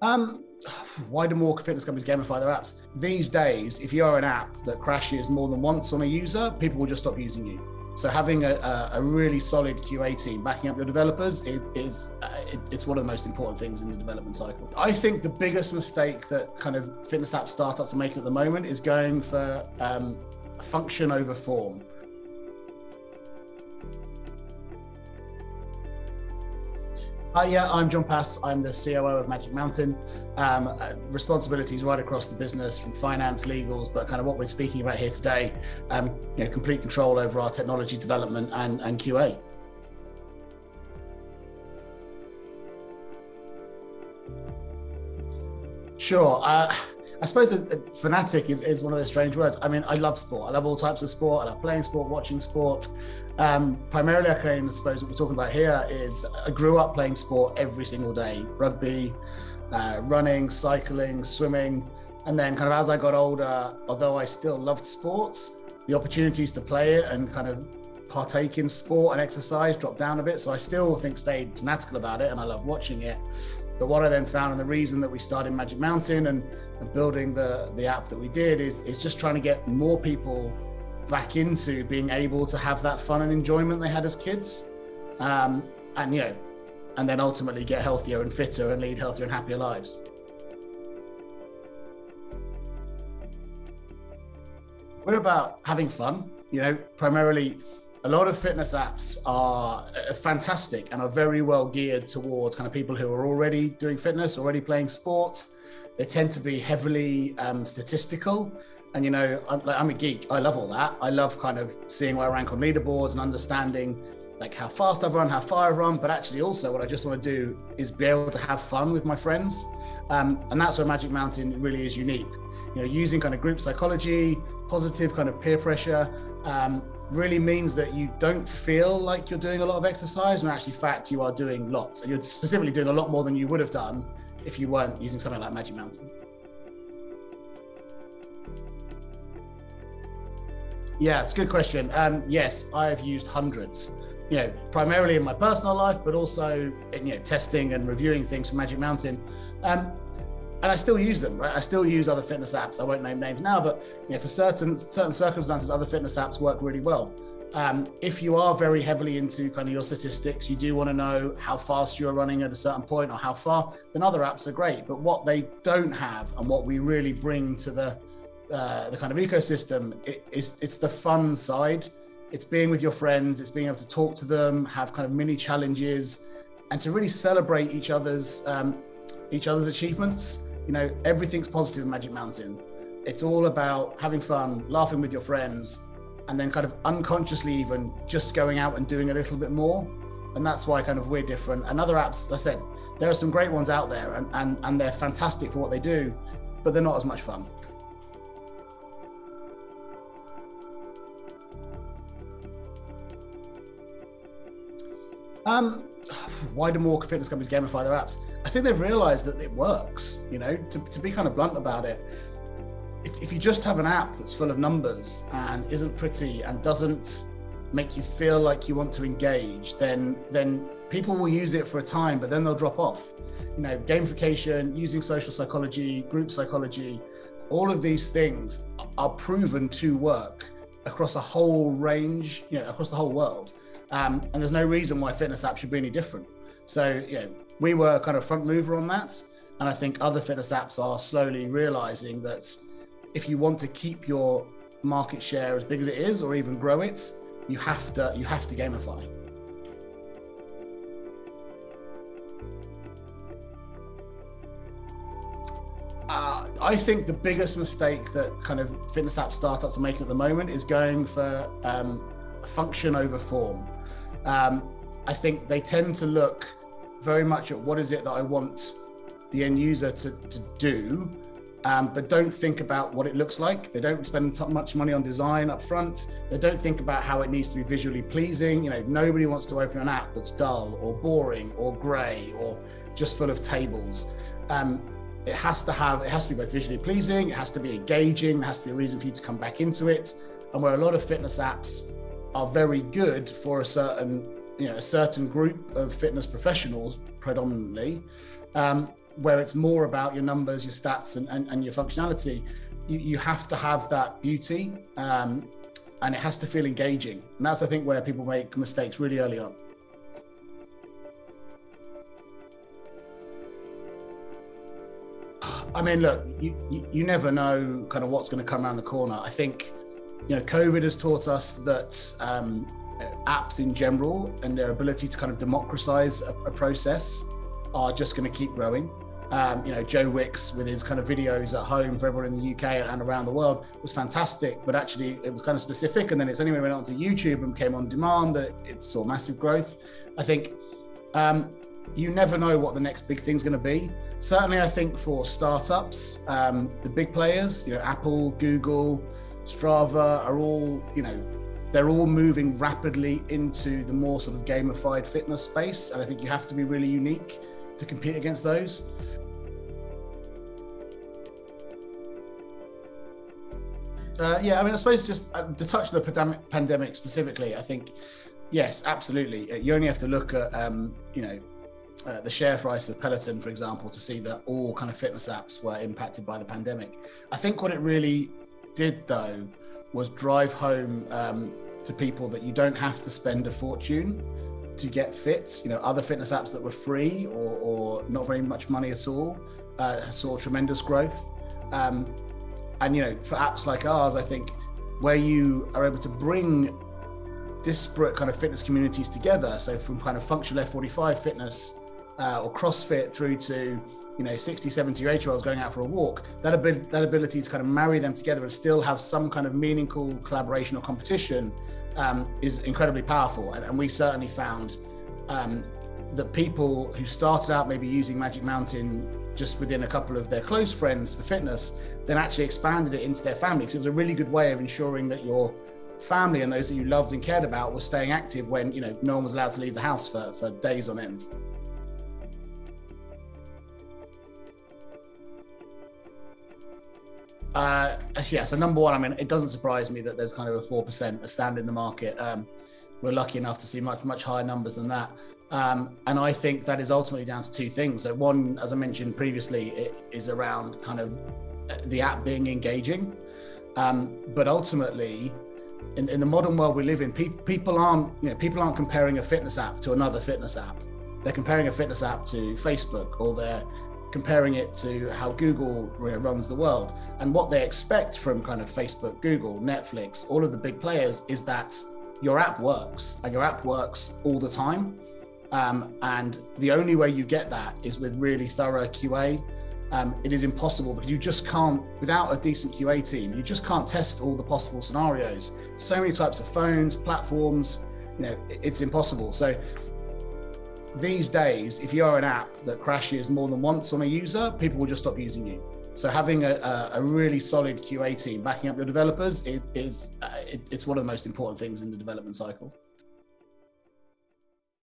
Um, why do more fitness companies gamify their apps? These days, if you are an app that crashes more than once on a user, people will just stop using you. So having a really solid QA team backing up your developers it's one of the most important things in the development cycle. I think the biggest mistake that kind of fitness app startups are making at the moment is going for function over form. Yeah, I'm John Pass. I'm the COO of Magic Mountain. Responsibilities right across the business, from finance, legals, but kind of what we're speaking about here today, complete control over our technology development and QA. Sure. I suppose a fanatic is one of those strange words. I mean, I love sport. I love all types of sport. I love playing sport, watching sport. Primarily, I suppose what we're talking about here is I grew up playing sport every single day. Rugby, running, cycling, swimming. And then kind of as I got older, although I still loved sports, the opportunities to play it and kind of partake in sport and exercise dropped down a bit. So I still stayed fanatical about it and I love watching it. But what I then found, and the reason that we started Magic Mountain and building the app that we did is just trying to get more people back into being able to have that fun and enjoyment they had as kids. And then ultimately get healthier and fitter and lead healthier and happier lives. We're about having fun, primarily. A lot of fitness apps are fantastic and are very well geared towards kind of people who are already doing fitness, already playing sports. They tend to be heavily statistical. And, I'm a geek. I love all that. I love kind of seeing where I rank on leaderboards and understanding like how fast I've run, how far I've run, but actually also what I just want to do is be able to have fun with my friends. And that's where Magic Mountain really is unique. Using kind of group psychology, positive kind of peer pressure, really means that you don't feel like you're doing a lot of exercise, when actually fact you are doing lots. And you're specifically doing a lot more than you would have done if you weren't using something like Magic Mountain. Yeah, it's a good question. Yes, I've used hundreds, primarily in my personal life, but also in, testing and reviewing things from Magic Mountain. And I still use them, right? I still use other fitness apps. I won't name names now, but for certain circumstances, other fitness apps work really well. If you are very heavily into kind of your statistics, you do want to know how fast you're running at a certain point or how far, then other apps are great. But what they don't have, and what we really bring to the kind of ecosystem, it's the fun side. It's being with your friends, it's being able to talk to them, have kind of mini challenges, and to really celebrate each other's achievements. Everything's positive in Magic Mountain. It's all about having fun, laughing with your friends, and then kind of unconsciously even just going out and doing a little bit more. And that's why kind of we're different. And other apps, as I said, there are some great ones out there and they're fantastic for what they do, but they're not as much fun. Why do more fitness companies gamify their apps? I think they've realized that it works, to be kind of blunt about it. If you just have an app that's full of numbers and isn't pretty and doesn't make you feel like you want to engage, then people will use it for a time, but then they'll drop off. Gamification, using social psychology, group psychology, all of these things are proven to work across a whole range, across the whole world. And there's no reason why fitness apps should be any different. So, we were kind of front mover on that. And I think other fitness apps are slowly realizing that if you want to keep your market share as big as it is, or even grow it, you have to gamify. I think the biggest mistake that kind of fitness app startups are making at the moment is going for function over form. I think they tend to look very much at what is it that I want the end user to do, but don't think about what it looks like. They don't spend much money on design up front. They don't think about how it needs to be visually pleasing. Nobody wants to open an app that's dull or boring or gray or just full of tables. It has to be both visually pleasing, it has to be engaging, there has to be a reason for you to come back into it. And where a lot of fitness apps are very good for a certain group of fitness professionals predominantly, where it's more about your numbers, your stats, and your functionality, you have to have that beauty, and it has to feel engaging. And that's, I think, where people make mistakes really early on. I mean, look, you never know kind of what's going to come around the corner. I think, COVID has taught us that apps in general and their ability to kind of democratize a process are just going to keep growing. Joe Wicks with his kind of videos at home for everyone in the UK and around the world was fantastic, but actually it was kind of specific. And then it's only when it went onto YouTube and came on demand that it saw massive growth. I think you never know what the next big thing's going to be. Certainly, I think for startups, the big players, Apple, Google, Strava are all, they're all moving rapidly into the more sort of gamified fitness space. And I think you have to be really unique to compete against those. I suppose just to touch on the pandemic specifically, I think, yes, absolutely. You only have to look at, the share price of Peloton, for example, to see that all kind of fitness apps were impacted by the pandemic. I think what it really did, though, was drive home to people that you don't have to spend a fortune to get fit. Other fitness apps that were free or not very much money at all saw tremendous growth. And for apps like ours, I think where you are able to bring disparate kind of fitness communities together, so from kind of functional F45 fitness or CrossFit through to 60, 70 or 80-year-olds going out for a walk, that ability to kind of marry them together and still have some kind of meaningful collaboration or competition is incredibly powerful. And we certainly found that people who started out maybe using Magic Mountain just within a couple of their close friends for fitness, then actually expanded it into their family, because it was a really good way of ensuring that your family and those that you loved and cared about were staying active when no one was allowed to leave the house for days on end. So number one, I mean, it doesn't surprise me that there's kind of a 4% stand in the market. We're lucky enough to see much higher numbers than that. And I think that is ultimately down to two things. So one, as I mentioned previously, it is around kind of the app being engaging. But ultimately, in the modern world we live in, people aren't comparing a fitness app to another fitness app. They're comparing a fitness app to Facebook, or they're comparing it to how Google runs the world. And what they expect from kind of Facebook, Google, Netflix, all of the big players is that your app works, and your app works all the time. And the only way you get that is with really thorough QA. It is impossible, because you just can't, without a decent QA team, you just can't test all the possible scenarios. So many types of phones, platforms, it's impossible. So these days, if you are an app that crashes more than once on a user, people will just stop using you. So having a really solid QA team backing up your developers it's one of the most important things in the development cycle.